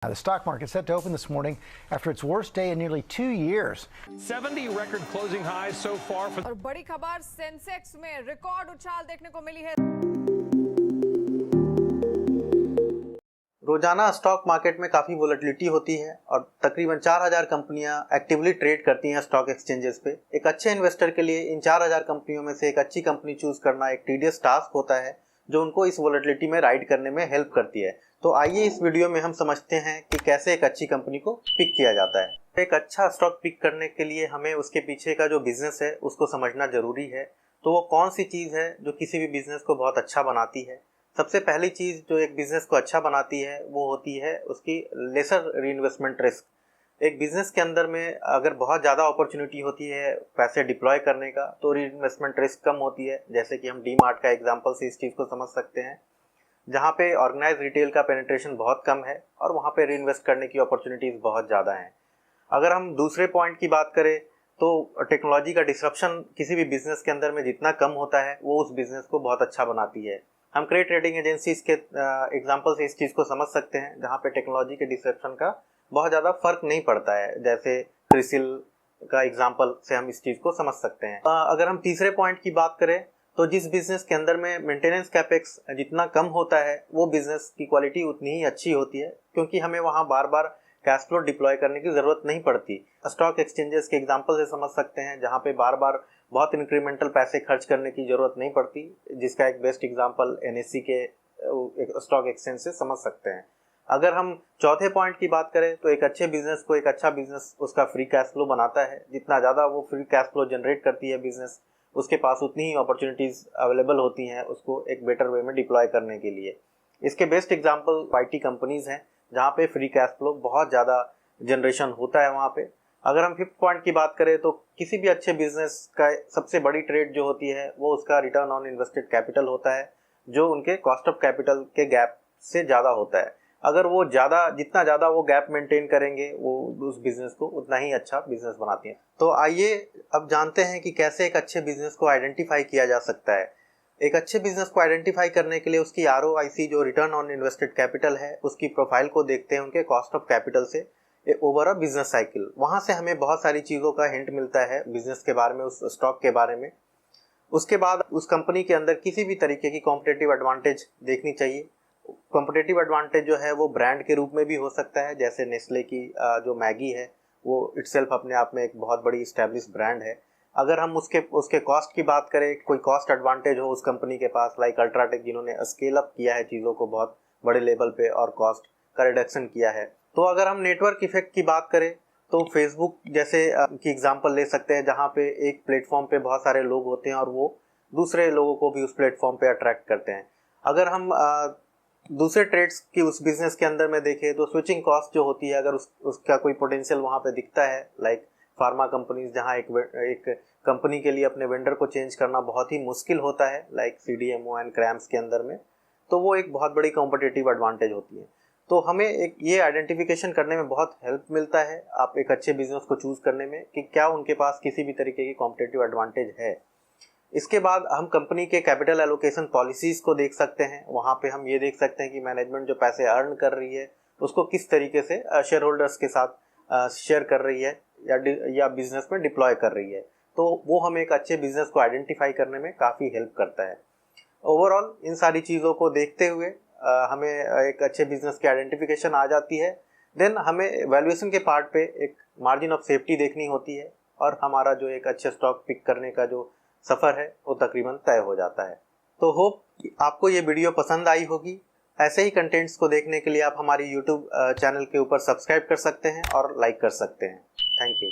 The stock market set to open this morning after its worst day in nearly 2 years. 70 record closing highs so far for. और बड़ी खबर, Sensex में record उछाल देखने को मिली है। रोजाना स्टॉक मार्केट में काफ़ी वोलेटिलिटी होती है और तकरीबन 4000 कंपनियां एक्टिवली ट्रेड करती हैं स्टॉक एक्सचेंजेस पे। एक अच्छे इन्वेस्टर के लिए इन 4000 कंपनियों में से एक अच्छी कंपनी चूज करना एक टीडियस टास्क होता है जो उनको इस वोलेटिलिटी में राइड करने में हेल्प करती है। तो आइए इस वीडियो में हम समझते हैं कि कैसे एक अच्छी कंपनी को पिक किया जाता है। एक अच्छा स्टॉक पिक करने के लिए हमें उसके पीछे का जो बिजनेस है उसको समझना जरूरी है। तो वो कौन सी चीज़ है जो किसी भी बिजनेस को बहुत अच्छा बनाती है? सबसे पहली चीज़ जो एक बिजनेस को अच्छा बनाती है वो होती है उसकी लेसर रीइन्वेस्टमेंट रिस्क। एक बिजनेस के अंदर में अगर बहुत ज़्यादा अपॉर्चुनिटी होती है पैसे डिप्लॉय करने का तो रीइन्वेस्टमेंट रिस्क कम होती है। जैसे कि हम डी मार्ट का एग्जांपल से इस चीज़ को समझ सकते हैं, जहाँ पे ऑर्गेनाइज रिटेल का पेनिट्रेशन बहुत कम है और वहाँ पे रीइन्वेस्ट करने की अपॉर्चुनिटीज़ बहुत ज़्यादा हैं। अगर हम दूसरे पॉइंट की बात करें तो टेक्नोलॉजी का डिसरप्शन किसी भी बिजनेस के अंदर में जितना कम होता है वो उस बिजनेस को बहुत अच्छा बनाती है। हम क्रेडिट ट्रेडिंग एजेंसीज के एग्जांपल से इस चीज़ को समझ सकते हैं, जहाँ पे टेक्नोलॉजी के डिसरप्शन का बहुत ज़्यादा फर्क नहीं पड़ता है। जैसे क्रिसिल का एग्जांपल से हम इस चीज़ को समझ सकते हैं। अगर हम तीसरे पॉइंट की बात करें तो जिस बिजनेस के अंदर में मेंटेनेंस कैपेक्स जितना कम होता है वो बिजनेस की क्वालिटी उतनी ही अच्छी होती है, क्योंकि हमें वहाँ बार बार कैश फ्लो डिप्लॉय करने की ज़रूरत नहीं पड़ती। स्टॉक एक्सचेंजेस के एग्जांपल से समझ सकते हैं, जहाँ पे बार बार बहुत इंक्रीमेंटल पैसे खर्च करने की ज़रूरत नहीं पड़ती, जिसका एक बेस्ट एग्जांपल NSE के स्टॉक एक्सचेंज से समझ सकते हैं। अगर हम चौथे पॉइंट की बात करें तो एक अच्छे बिजनेस को एक अच्छा बिजनेस उसका फ्री कैश फ्लो बनाता है। जितना ज़्यादा वो फ्री कैश फ्लो जनरेट करती है बिजनेस, उसके पास उतनी ही अपॉर्चुनिटीज़ अवेलेबल होती हैं उसको एक बेटर वे में डिप्लॉय करने के लिए। इसके बेस्ट एग्जांपल IT कंपनीज़ हैं, जहाँ पे फ्री कैश फ्लो बहुत ज़्यादा जनरेशन होता है वहाँ पे। अगर हम फिफ्थ पॉइंट की बात करें तो किसी भी अच्छे बिजनेस का सबसे बड़ी ट्रेड जो होती है वो उसका रिटर्न ऑन इन्वेस्टेड कैपिटल होता है, जो उनके कॉस्ट ऑफ कैपिटल के गैप से ज़्यादा होता है। अगर वो जितना ज़्यादा वो गैप मेंटेन करेंगे वो उस बिज़नेस को उतना ही अच्छा बिजनेस बनाती हैं। तो आइए अब जानते हैं कि कैसे एक अच्छे बिजनेस को आइडेंटिफाई किया जा सकता है। एक अच्छे बिजनेस को आइडेंटिफाई करने के लिए उसकी ROIC जो रिटर्न ऑन इन्वेस्टेड कैपिटल है उसकी प्रोफाइल को देखते हैं, उनके कॉस्ट ऑफ कैपिटल से ओवर अ बिजनेस साइकिल। वहाँ से हमें बहुत सारी चीज़ों का हिंट मिलता है बिजनेस के बारे में, उस स्टॉक के बारे में। उसके बाद उस कंपनी के अंदर किसी भी तरीके की कॉम्पिटिटिव एडवांटेज देखनी चाहिए। कॉम्पिटिटिव एडवांटेज जो है वो ब्रांड के रूप में भी हो सकता है, जैसे नेस्ले की जो मैगी है वो इटसेल्फ अपने आप में एक बहुत बड़ी इस्टेब्लिश ब्रांड है। अगर हम उसके कॉस्ट की बात करें, कोई कॉस्ट एडवांटेज हो उस कंपनी के पास, लाइक अल्ट्राटेक जिन्होंने स्केल अप किया है चीज़ों को बहुत बड़े लेवल पे और कॉस्ट का रिडक्शन किया है। तो अगर हम नेटवर्क इफेक्ट की बात करें तो फेसबुक जैसे की एग्जांपल ले सकते हैं, जहाँ पे एक प्लेटफॉर्म पे बहुत सारे लोग होते हैं और वो दूसरे लोगों को भी उस प्लेटफॉर्म पे अट्रैक्ट करते हैं। अगर हम दूसरे ट्रेड्स की उस बिजनेस के अंदर में देखें तो स्विचिंग कॉस्ट जो होती है, अगर उसका कोई पोटेंशियल वहाँ पे दिखता है, लाइक फार्मा कंपनीज जहाँ एक कंपनी के लिए अपने वेंडर को चेंज करना बहुत ही मुश्किल होता है, लाइक CDMO एंड CRAMS के अंदर में, तो वो एक बहुत बड़ी कॉम्पिटिटिव एडवांटेज होती है। तो हमें एक ये आइडेंटिफिकेशन करने में बहुत हेल्प मिलता है आप एक अच्छे बिजनेस को चूज़ करने में कि क्या उनके पास किसी भी तरीके की कॉम्पिटिटिव एडवांटेज है। इसके बाद हम कंपनी के कैपिटल एलोकेशन पॉलिसीज़ को देख सकते हैं। वहाँ पे हम ये देख सकते हैं कि मैनेजमेंट जो पैसे अर्न कर रही है उसको किस तरीके से शेयर होल्डर्स के साथ शेयर कर रही है या बिजनेस में डिप्लॉय कर रही है। तो वो हमें एक अच्छे बिजनेस को आइडेंटिफाई करने में काफ़ी हेल्प करता है। ओवरऑल इन सारी चीज़ों को देखते हुए हमें एक अच्छे बिजनेस की आइडेंटिफिकेशन आ जाती है। देन हमें वैल्यूएशन के पार्ट पे एक मार्जिन ऑफ सेफ्टी देखनी होती है और हमारा जो एक अच्छे स्टॉक पिक करने का जो सफ़र है वो तकरीबन तय हो जाता है। तो होप आपको ये वीडियो पसंद आई होगी। ऐसे ही कंटेंट्स को देखने के लिए आप हमारी YouTube चैनल के ऊपर सब्सक्राइब कर सकते हैं और लाइक कर सकते हैं। Thank you.